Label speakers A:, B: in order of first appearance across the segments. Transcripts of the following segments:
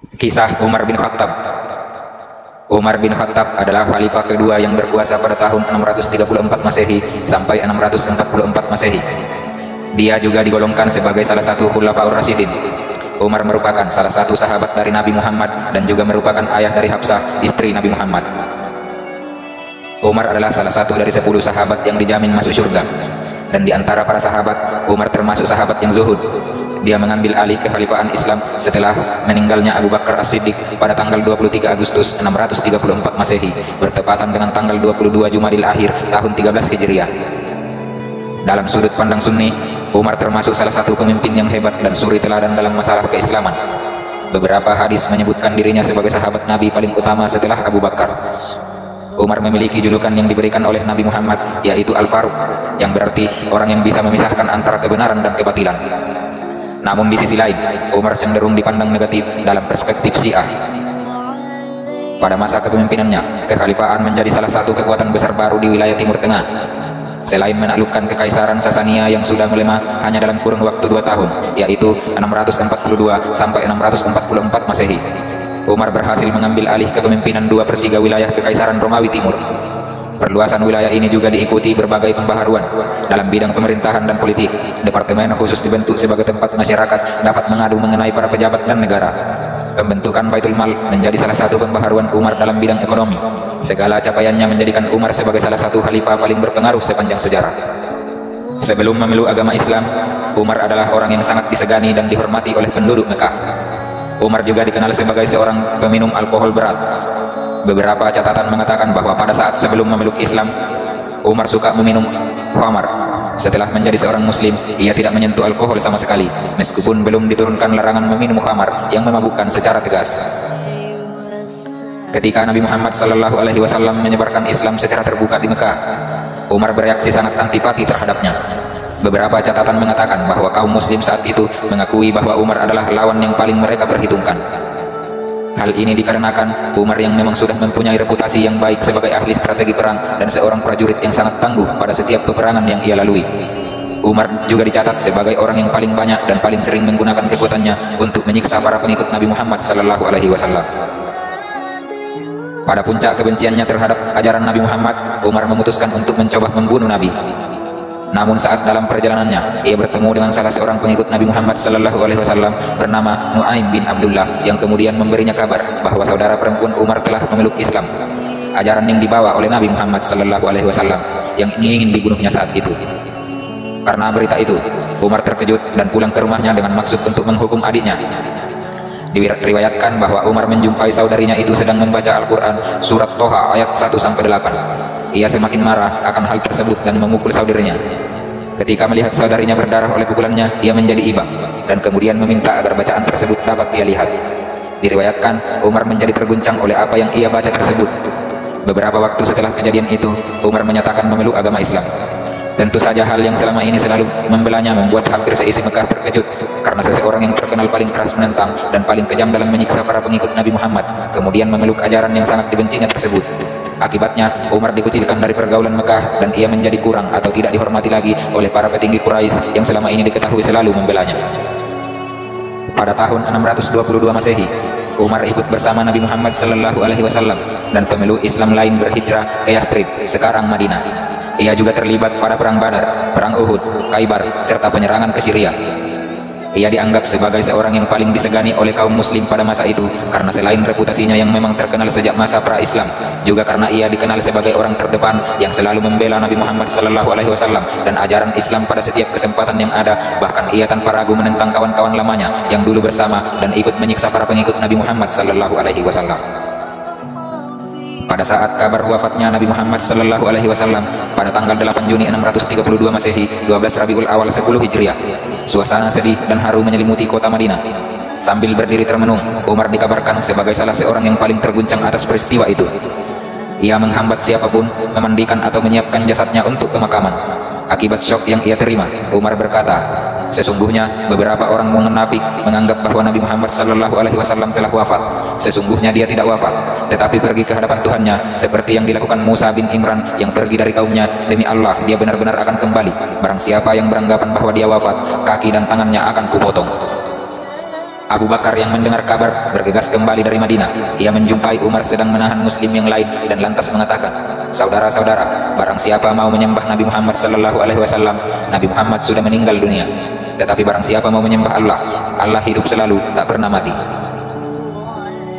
A: Kisah Umar bin Khattab. Umar bin Khattab adalah khalifah kedua yang berkuasa pada tahun 634 Masehi sampai 644 Masehi. Dia juga digolongkan sebagai salah satu Khulafaur Rasyidin. Umar merupakan salah satu sahabat dari Nabi Muhammad dan juga merupakan ayah dari Hafsah, istri Nabi Muhammad. Umar adalah salah satu dari 10 sahabat yang dijamin masuk surga. Dan di antara para sahabat, Umar termasuk sahabat yang zuhud. Dia mengambil alih kekhalifahan Islam setelah meninggalnya Abu Bakar As-Siddiq pada tanggal 23 Agustus 634 Masehi, bertepatan dengan tanggal 22 Jumadil Akhir tahun 13 Hijriah. Dalam sudut pandang Sunni, Umar termasuk salah satu pemimpin yang hebat dan suri teladan dalam masalah keislaman. Beberapa hadis menyebutkan dirinya sebagai sahabat Nabi paling utama setelah Abu Bakar. Umar memiliki julukan yang diberikan oleh Nabi Muhammad, yaitu Al-Faruq, yang berarti orang yang bisa memisahkan antara kebenaran dan kebatilan. Namun di sisi lain, Umar cenderung dipandang negatif dalam perspektif Syiah. Pada masa kepemimpinannya, kekhalifahan menjadi salah satu kekuatan besar baru di wilayah Timur Tengah. Selain menaklukkan kekaisaran Sasania yang sudah melemah hanya dalam kurun waktu 2 tahun, yaitu 642 sampai 644 Masehi, Umar berhasil mengambil alih kepemimpinan 2/3 wilayah kekaisaran Romawi Timur. Perluasan wilayah ini juga diikuti berbagai pembaharuan dalam bidang pemerintahan dan politik. Departemen khusus dibentuk sebagai tempat masyarakat dapat mengadu mengenai para pejabat dan negara. Pembentukan Baitul Mal menjadi salah satu pembaharuan Umar dalam bidang ekonomi. Segala capaiannya menjadikan Umar sebagai salah satu khalifah paling berpengaruh sepanjang sejarah. Sebelum memeluk agama Islam, Umar adalah orang yang sangat disegani dan dihormati oleh penduduk Mekah. Umar juga dikenal sebagai seorang peminum alkohol berat. Beberapa catatan mengatakan bahwa pada saat sebelum memeluk Islam, Umar suka meminum khamar. Setelah menjadi seorang muslim, ia tidak menyentuh alkohol sama sekali, meskipun belum diturunkan larangan meminum khamar yang memabukkan secara tegas. Ketika Nabi Muhammad SAW menyebarkan Islam secara terbuka di Mekah, Umar bereaksi sangat antipati terhadapnya. Beberapa catatan mengatakan bahwa kaum muslim saat itu mengakui bahwa Umar adalah lawan yang paling mereka perhitungkan. Hal ini dikarenakan Umar yang memang sudah mempunyai reputasi yang baik sebagai ahli strategi perang dan seorang prajurit yang sangat tangguh pada setiap peperangan yang ia lalui. Umar juga dicatat sebagai orang yang paling banyak dan paling sering menggunakan kekuatannya untuk menyiksa para pengikut Nabi Muhammad SAW. Pada puncak kebenciannya terhadap ajaran Nabi Muhammad, Umar memutuskan untuk mencoba membunuh Nabi. Namun saat dalam perjalanannya, ia bertemu dengan salah seorang pengikut Nabi Muhammad SAW bernama Nu'aim bin Abdullah, yang kemudian memberinya kabar bahwa saudara perempuan Umar telah memeluk Islam, ajaran yang dibawa oleh Nabi Muhammad SAW yang ingin dibunuhnya saat itu. Karena berita itu, Umar terkejut dan pulang ke rumahnya dengan maksud untuk menghukum adiknya. Diriwayatkan bahwa Umar menjumpai saudarinya itu sedang membaca Al-Quran surat Toha ayat 1-8. Ia semakin marah akan hal tersebut dan memukul saudarinya. Ketika melihat saudarinya berdarah oleh pukulannya, ia menjadi iba dan kemudian meminta agar bacaan tersebut dapat ia lihat. Diriwayatkan Umar menjadi terguncang oleh apa yang ia baca tersebut. Beberapa waktu setelah kejadian itu, Umar menyatakan memeluk agama Islam. Tentu saja hal yang selama ini selalu membelanya membuat hampir seisi Mekah terkejut, karena seseorang yang terkenal paling keras menentang dan paling kejam dalam menyiksa para pengikut Nabi Muhammad kemudian memeluk ajaran yang sangat dibencinya tersebut. Akibatnya, Umar dikucilkan dari pergaulan Mekah dan ia menjadi kurang atau tidak dihormati lagi oleh para petinggi Quraisy yang selama ini diketahui selalu membelanya. Pada tahun 622 Masehi, Umar ikut bersama Nabi Muhammad SAW dan pemeluk Islam lain berhijrah ke Yathrib, sekarang Madinah. Ia juga terlibat pada perang Badar, perang Uhud, Khaibar, serta penyerangan ke Syria. Ia dianggap sebagai seorang yang paling disegani oleh kaum muslim pada masa itu karena selain reputasinya yang memang terkenal sejak masa pra-Islam, juga karena ia dikenal sebagai orang terdepan yang selalu membela Nabi Muhammad SAW dan ajaran Islam pada setiap kesempatan yang ada. Bahkan ia tanpa ragu menentang kawan-kawan lamanya yang dulu bersama dan ikut menyiksa para pengikut Nabi Muhammad SAW. Pada saat kabar wafatnya Nabi Muhammad SAW pada tanggal 8 Juni 632 Masehi, 12 Rabiul Awal 10 Hijriah, suasana sedih dan haru menyelimuti kota Madinah. Sambil berdiri termenung, Umar dikabarkan sebagai salah seorang yang paling terguncang atas peristiwa itu. Ia menghambat siapapun memandikan atau menyiapkan jasadnya untuk pemakaman. Akibat syok yang ia terima, Umar berkata, sesungguhnya beberapa orang munafik menganggap bahwa Nabi Muhammad SAW telah wafat. Sesungguhnya dia tidak wafat, tetapi pergi ke hadapan Tuhannya seperti yang dilakukan Musa bin Imran yang pergi dari kaumnya. Demi Allah, dia benar-benar akan kembali. Barang siapa yang beranggapan bahwa dia wafat, kaki dan tangannya akan kupotong. Abu Bakar yang mendengar kabar bergegas kembali dari Madinah. Ia menjumpai Umar sedang menahan muslim yang lain dan lantas mengatakan, "Saudara-saudara, barang siapa mau menyembah Nabi Muhammad sallallahu alaihi wasallam, Nabi Muhammad sudah meninggal dunia. Tetapi barang siapa mau menyembah Allah, Allah hidup selalu, tak pernah mati."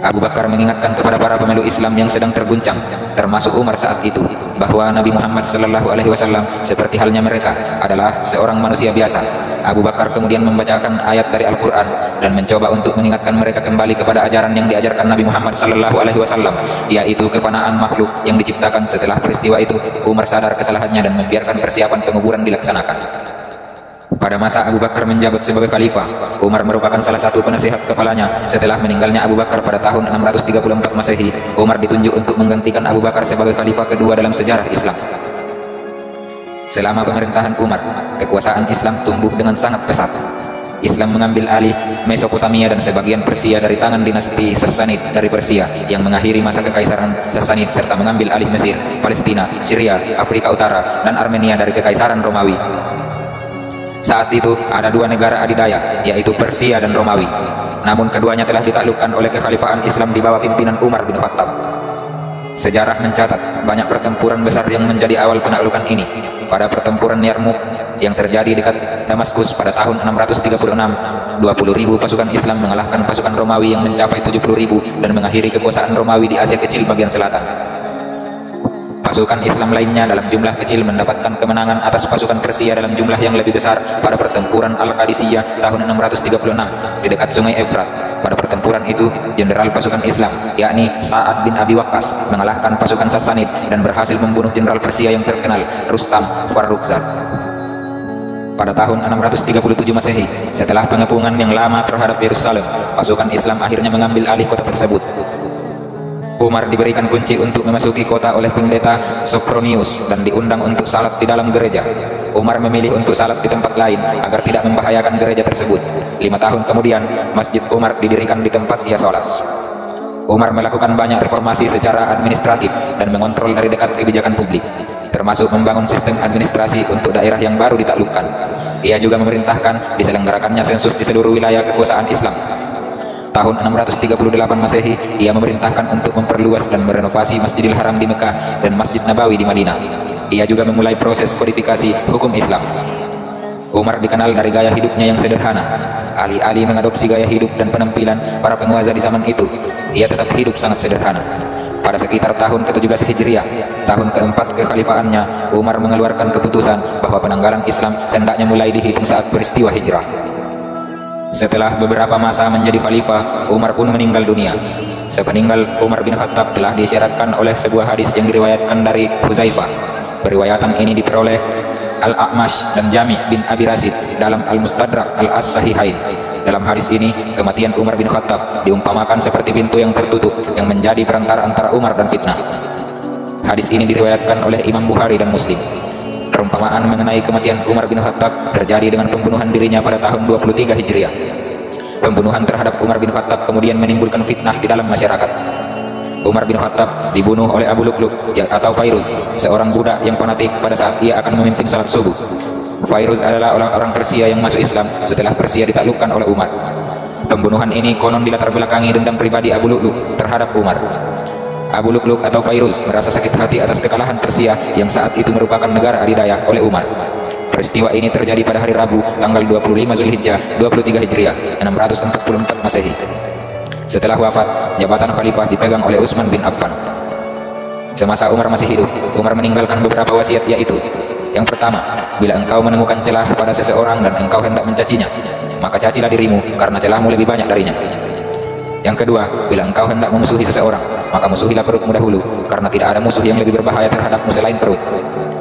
A: Abu Bakar mengingatkan kepada para pemeluk Islam yang sedang terguncang, termasuk Umar saat itu, bahwa Nabi Muhammad sallallahu alaihi wasallam seperti halnya mereka adalah seorang manusia biasa. Abu Bakar kemudian membacakan ayat dari Al-Quran dan mencoba untuk mengingatkan mereka kembali kepada ajaran yang diajarkan Nabi Muhammad sallallahu alaihi wasallam, yaitu kefanaan makhluk yang diciptakan. Setelah peristiwa itu, Umar sadar kesalahannya dan membiarkan persiapan penguburan dilaksanakan. Pada masa Abu Bakar menjabat sebagai khalifah, Umar merupakan salah satu penasihat kepalanya. Setelah meninggalnya Abu Bakar pada tahun 634 Masehi, Umar ditunjuk untuk menggantikan Abu Bakar sebagai khalifah kedua dalam sejarah Islam. Selama pemerintahan Umar, kekuasaan Islam tumbuh dengan sangat pesat. Islam mengambil alih Mesopotamia dan sebagian Persia dari tangan dinasti Sassanid dari Persia, yang mengakhiri masa kekaisaran Sassanid, serta mengambil alih Mesir, Palestina, Syria, Afrika Utara, dan Armenia dari kekaisaran Romawi. Saat itu ada dua negara adidaya, yaitu Persia dan Romawi. Namun keduanya telah ditaklukkan oleh kekhalifahan Islam di bawah pimpinan Umar bin Khattab. Sejarah mencatat banyak pertempuran besar yang menjadi awal penaklukan ini. Pada pertempuran Yarmouk yang terjadi dekat Damaskus pada tahun 636, 20.000 pasukan Islam mengalahkan pasukan Romawi yang mencapai 70.000 dan mengakhiri kekuasaan Romawi di Asia Kecil bagian selatan. Pasukan Islam lainnya dalam jumlah kecil mendapatkan kemenangan atas pasukan Persia dalam jumlah yang lebih besar pada pertempuran Al-Qadisiyah tahun 636 di dekat Sungai Efrat. Pada pertempuran itu, jenderal pasukan Islam, yakni Sa'ad bin Abi Waqqas, mengalahkan pasukan Sassanid dan berhasil membunuh jenderal Persia yang terkenal, Rustam Farrukhzad. Pada tahun 637 Masehi, setelah pengepungan yang lama terhadap Yerusalem, pasukan Islam akhirnya mengambil alih kota tersebut. Umar diberikan kunci untuk memasuki kota oleh pendeta Sophronius dan diundang untuk salat di dalam gereja. Umar memilih untuk salat di tempat lain agar tidak membahayakan gereja tersebut. 5 tahun kemudian, Masjid Umar didirikan di tempat ia salat. Umar melakukan banyak reformasi secara administratif dan mengontrol dari dekat kebijakan publik, termasuk membangun sistem administrasi untuk daerah yang baru ditaklukkan. Ia juga memerintahkan diselenggarakannya sensus di seluruh wilayah kekuasaan Islam. Tahun 638 Masehi, ia memerintahkan untuk memperluas dan merenovasi Masjidil Haram di Mekah dan Masjid Nabawi di Madinah. Ia juga memulai proses kodifikasi hukum Islam. Umar dikenal dari gaya hidupnya yang sederhana. Alih-alih mengadopsi gaya hidup dan penampilan para penguasa di zaman itu, ia tetap hidup sangat sederhana. Pada sekitar tahun ke-17 Hijriah, tahun keempat kekhalifaannya, Umar mengeluarkan keputusan bahwa penanggalan Islam hendaknya mulai dihitung saat peristiwa hijrah. Setelah beberapa masa menjadi khalifah, Umar pun meninggal dunia. Sepeninggal Umar bin Khattab telah disyaratkan oleh sebuah hadis yang diriwayatkan dari Huzaifah. Periwayatan ini diperoleh Al-A'mash dan Jami' bin Abi Rasid dalam Al-Mustadrak Al-As-Sahihain. Dalam hadis ini, kematian Umar bin Khattab diumpamakan seperti pintu yang tertutup yang menjadi perantara antara Umar dan fitnah. Hadis ini diriwayatkan oleh Imam Bukhari dan Muslim. Perumpamaan mengenai kematian Umar bin Khattab terjadi dengan pembunuhan dirinya pada tahun 23 Hijriah. Pembunuhan terhadap Umar bin Khattab kemudian menimbulkan fitnah di dalam masyarakat. Umar bin Khattab dibunuh oleh Abu Lu'lu' atau Fairuz, seorang budak yang fanatik pada saat ia akan memimpin salat subuh. Fairuz adalah orang Persia yang masuk Islam setelah Persia ditaklukkan oleh Umar. Pembunuhan ini konon dilatar belakangi dendam pribadi Abu Lu'lu' terhadap Umar. Abu Lu'lu' atau Fairuz merasa sakit hati atas kekalahan Persia yang saat itu merupakan negara adidaya oleh Umar. Peristiwa ini terjadi pada hari Rabu, tanggal 25 Zulhijjah 23 Hijriah 644 Masehi. Setelah wafat, jabatan khalifah dipegang oleh Utsman bin Affan. Semasa Umar masih hidup, Umar meninggalkan beberapa wasiat, yaitu: yang pertama, bila engkau menemukan celah pada seseorang dan engkau hendak mencacinya, maka cacilah dirimu karena celahmu lebih banyak darinya. Yang kedua, bila engkau hendak memusuhi seseorang, maka musuhilah perutmu dahulu, karena tidak ada musuh yang lebih berbahaya terhadapmu selain perut.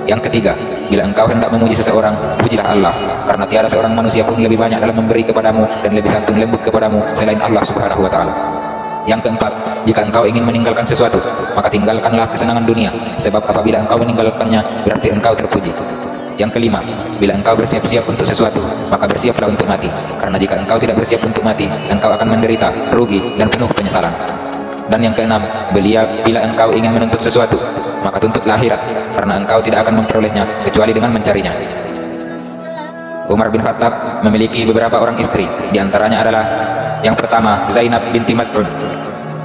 A: Yang ketiga, bila engkau hendak memuji seseorang, pujilah Allah, karena tiada seorang manusia pun lebih banyak dalam memberi kepadamu dan lebih santun lembut kepadamu selain Allah Subhanahu wa Ta'ala. Yang keempat, jika engkau ingin meninggalkan sesuatu, maka tinggalkanlah kesenangan dunia, sebab apabila engkau meninggalkannya, berarti engkau terpuji. Yang kelima, bila engkau bersiap-siap untuk sesuatu, maka bersiaplah untuk mati, karena jika engkau tidak bersiap untuk mati, engkau akan menderita, rugi, dan penuh penyesalan. Dan yang keenam, bila engkau ingin menuntut sesuatu, maka tuntutlah akhirat, karena engkau tidak akan memperolehnya kecuali dengan mencarinya. Umar bin Khattab memiliki beberapa orang istri, di antaranya adalah Yang pertama, Zainab binti Mas'ud.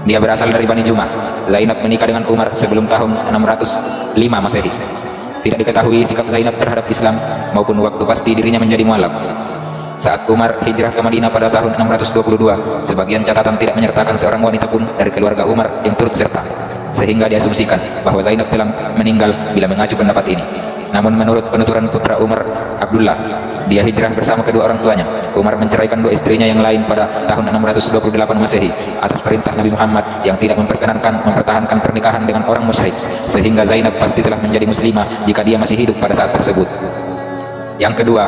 A: Dia berasal dari Bani Jumah. Zainab menikah dengan Umar sebelum tahun 605 Masehi. Tidak diketahui sikap Zainab terhadap Islam maupun waktu pasti dirinya menjadi mualaf. Saat Umar hijrah ke Madinah pada tahun 622, sebagian catatan tidak menyertakan seorang wanita pun dari keluarga Umar yang turut serta, sehingga diasumsikan bahwa Zainab telah meninggal bila mengacu pendapat ini. Namun menurut penuturan putra Umar, Abdullah, dia hijrah bersama kedua orang tuanya. Umar menceraikan dua istrinya yang lain pada tahun 628 Masehi atas perintah Nabi Muhammad yang tidak mempertahankan pernikahan dengan orang musyrik, sehingga Zainab pasti telah menjadi muslimah jika dia masih hidup pada saat tersebut. Yang kedua,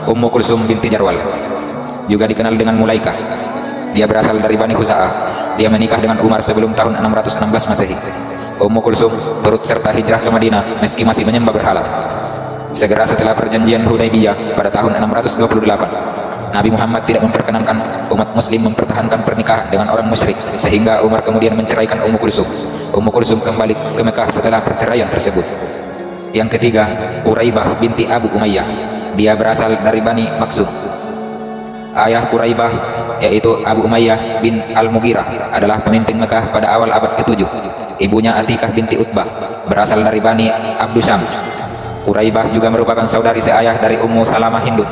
A: Ummu Kulsum binti Jarwal, juga dikenal dengan Mulaikah. Dia berasal dari Bani Khuza'ah. Dia menikah dengan Umar sebelum tahun 616 Masehi. Ummu Kulsum turut serta hijrah ke Madinah meski masih menyembah berhala. Segera setelah perjanjian Hudaybiyah pada tahun 628, Nabi Muhammad tidak memperkenankan umat muslim mempertahankan pernikahan dengan orang musyrik, sehingga Umar kemudian menceraikan Ummu Kulsum. Ummu Kulsum kembali ke Mekah setelah perceraian tersebut. Yang ketiga, Quraibah binti Abu Umayyah. Dia berasal dari Bani Maksum. Ayah Quraibah, yaitu Abu Umayyah bin Al-Mughirah, adalah pemimpin Mekah pada awal abad ke-7. Ibunya Atikah binti Utbah, berasal dari Bani Abdusam. Quraibah juga merupakan saudari seayah dari Ummu Salamah Hindun,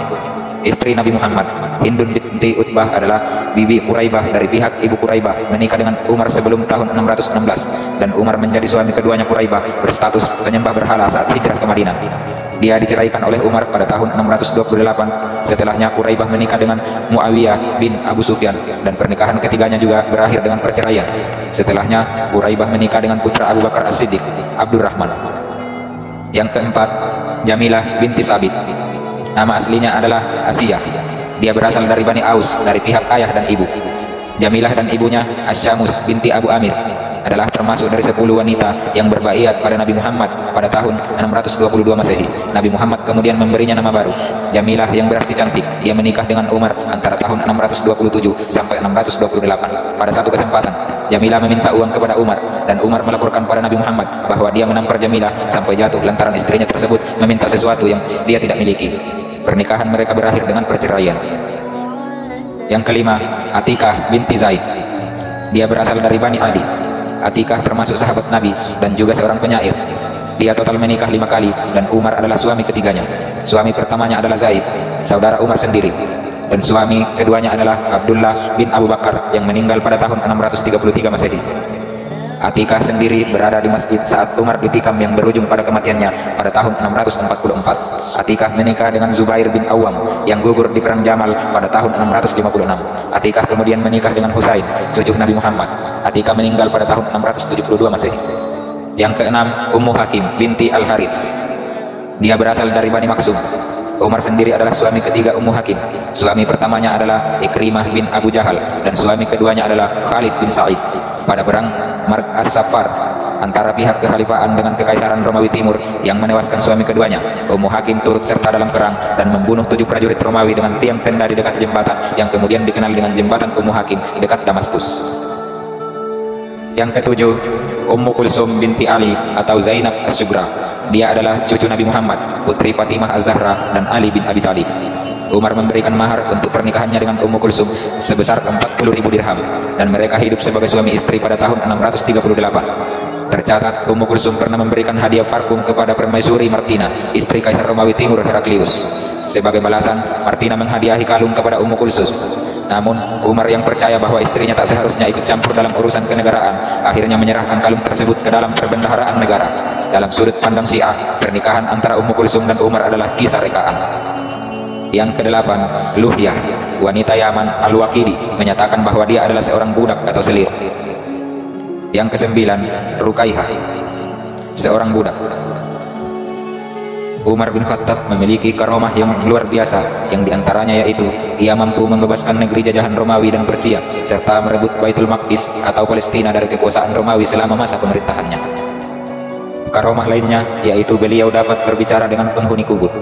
A: istri Nabi Muhammad. Hindun binti Utbah adalah bibi Quraibah dari pihak ibu Quraibah, menikah dengan Umar sebelum tahun 616, dan Umar menjadi suami keduanya. Quraibah berstatus penyembah berhala saat hijrah ke Madinah. Dia diceraikan oleh Umar pada tahun 628. Setelahnya Quraibah menikah dengan Muawiyah bin Abu Sufyan, dan pernikahan ketiganya juga berakhir dengan perceraian. Setelahnya Quraibah menikah dengan putra Abu Bakar As-Siddiq, Abdurrahman. Yang keempat, Jamilah binti Sabit. Nama aslinya adalah Asiyah. Dia berasal dari Bani Aus dari pihak ayah dan ibu. Jamilah dan ibunya Asyamus binti Abu Amir adalah termasuk dari 10 wanita yang berbaiat pada Nabi Muhammad pada tahun 622 Masehi. Nabi Muhammad kemudian memberinya nama baru, Jamilah, yang berarti cantik. Ia menikah dengan Umar antara tahun 627 sampai 628. Pada satu kesempatan, Jamilah meminta uang kepada Umar, dan Umar melaporkan pada Nabi Muhammad bahwa dia menampar Jamilah sampai jatuh lantaran istrinya tersebut meminta sesuatu yang dia tidak miliki. Pernikahan mereka berakhir dengan perceraian. Yang kelima, Atikah binti Zaid. Dia berasal dari Bani Adi. Atikah termasuk sahabat Nabi dan juga seorang penyair. Dia total menikah 5 kali, dan Umar adalah suami ketiganya. Suami pertamanya adalah Zaid, saudara Umar sendiri, dan suami keduanya adalah Abdullah bin Abu Bakar yang meninggal pada tahun 633 Masehi. Atikah sendiri berada di masjid saat Umar ditikam yang berujung pada kematiannya pada tahun 644. Atikah menikah dengan Zubair bin Awam yang gugur di Perang Jamal pada tahun 656. Atikah kemudian menikah dengan Husain, cucu Nabi Muhammad. Atikah meninggal pada tahun 672 Masehi. Yang keenam, Ummu Hakim binti Al-Harits. Dia berasal dari Bani Maksum. Umar sendiri adalah suami ketiga Ummu Hakim. Suami pertamanya adalah Ikrimah bin Abu Jahal, dan suami keduanya adalah Khalid bin Sa'id. Pada perang Mark As-Safar antara pihak kekhalifahan dengan kekaisaran Romawi Timur yang menewaskan suami keduanya, Ummu Hakim turut serta dalam perang dan membunuh 7 prajurit Romawi dengan tiang tenda di dekat jembatan yang kemudian dikenal dengan jembatan Ummu Hakim di dekat Damaskus. Yang ketujuh, Ummu Kulsum binti Ali atau Zainab As-Sugra. Dia adalah cucu Nabi Muhammad, putri Fatimah Az-Zahra dan Ali bin Abi Thalib. Umar memberikan mahar untuk pernikahannya dengan Ummu Kulsum sebesar 40.000 dirham, dan mereka hidup sebagai suami istri pada tahun 638. Tercatat Ummu Kulsum pernah memberikan hadiah parfum kepada permaisuri Martina, istri Kaisar Romawi Timur Heraklius. Sebagai balasan, Martina menghadiahi kalung kepada Ummu Kulsum. Namun Umar yang percaya bahwa istrinya tak seharusnya ikut campur dalam urusan kenegaraan, akhirnya menyerahkan kalung tersebut ke dalam perbendaharaan negara. Dalam sudut pandang Syiah, pernikahan antara Ummu Kulsum dan Umar adalah kisah rekaan. Yang kedelapan, Luhyah, wanita Yaman Al-Waqidi, menyatakan bahwa dia adalah seorang budak atau selir. Yang kesembilan, Rukaihah, seorang budak. Umar bin Khattab memiliki karomah yang luar biasa, yang diantaranya yaitu ia mampu membebaskan negeri jajahan Romawi dan Persia, serta merebut Baitul Maqdis atau Palestina dari kekuasaan Romawi selama masa pemerintahannya. Karomah lainnya yaitu beliau dapat berbicara dengan penghuni kubur.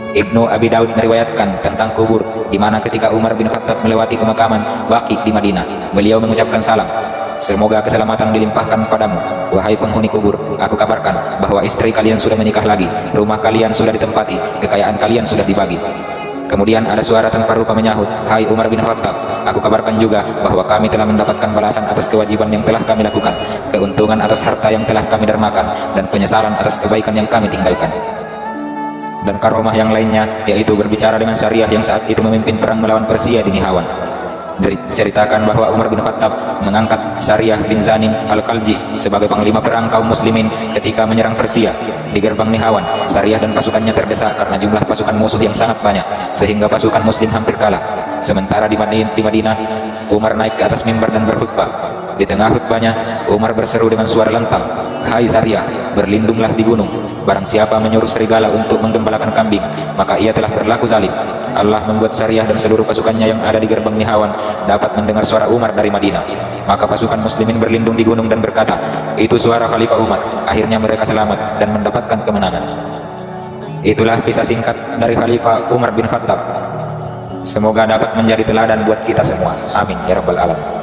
A: Ibnu Abi Daud meriwayatkan tentang kubur, di mana ketika Umar bin Khattab melewati pemakaman Baqi di Madinah, beliau mengucapkan salam, "Semoga keselamatan dilimpahkan padamu, wahai penghuni kubur. Aku kabarkan bahwa istri kalian sudah menikah lagi, rumah kalian sudah ditempati, kekayaan kalian sudah dibagi." Kemudian ada suara tanpa rupa menyahut, "Hai Umar bin Khattab, aku kabarkan juga bahwa kami telah mendapatkan balasan atas kewajiban yang telah kami lakukan, keuntungan atas harta yang telah kami dermakan, dan penyesalan atas kebaikan yang kami tinggalkan. Dan karomah yang lainnya, yaitu berbicara dengan Syariah yang saat itu memimpin perang melawan Persia di Nihawan. Diceritakan bahwa Umar bin Khattab mengangkat Syariah bin Zanim al-Khalji sebagai panglima perang kaum muslimin ketika menyerang Persia. Di gerbang Nihawan, Syariah dan pasukannya terdesak karena jumlah pasukan musuh yang sangat banyak, sehingga pasukan muslim hampir kalah. Sementara di Madinah, Umar naik ke atas mimbar dan berkhutbah. Di tengah khutbahnya, Umar berseru dengan suara lantang, "Hai Syariah, berlindunglah di gunung. Barang siapa menyuruh serigala untuk menggembalakan kambing, maka ia telah berlaku zalim." Allah membuat Syariah dan seluruh pasukannya yang ada di gerbang Nihawan dapat mendengar suara Umar dari Madinah. Maka pasukan muslimin berlindung di gunung dan berkata, "Itu suara Khalifah Umar." Akhirnya mereka selamat dan mendapatkan kemenangan. Itulah kisah singkat dari Khalifah Umar bin Khattab. Semoga dapat menjadi teladan buat kita semua. Amin ya rabbal alamin.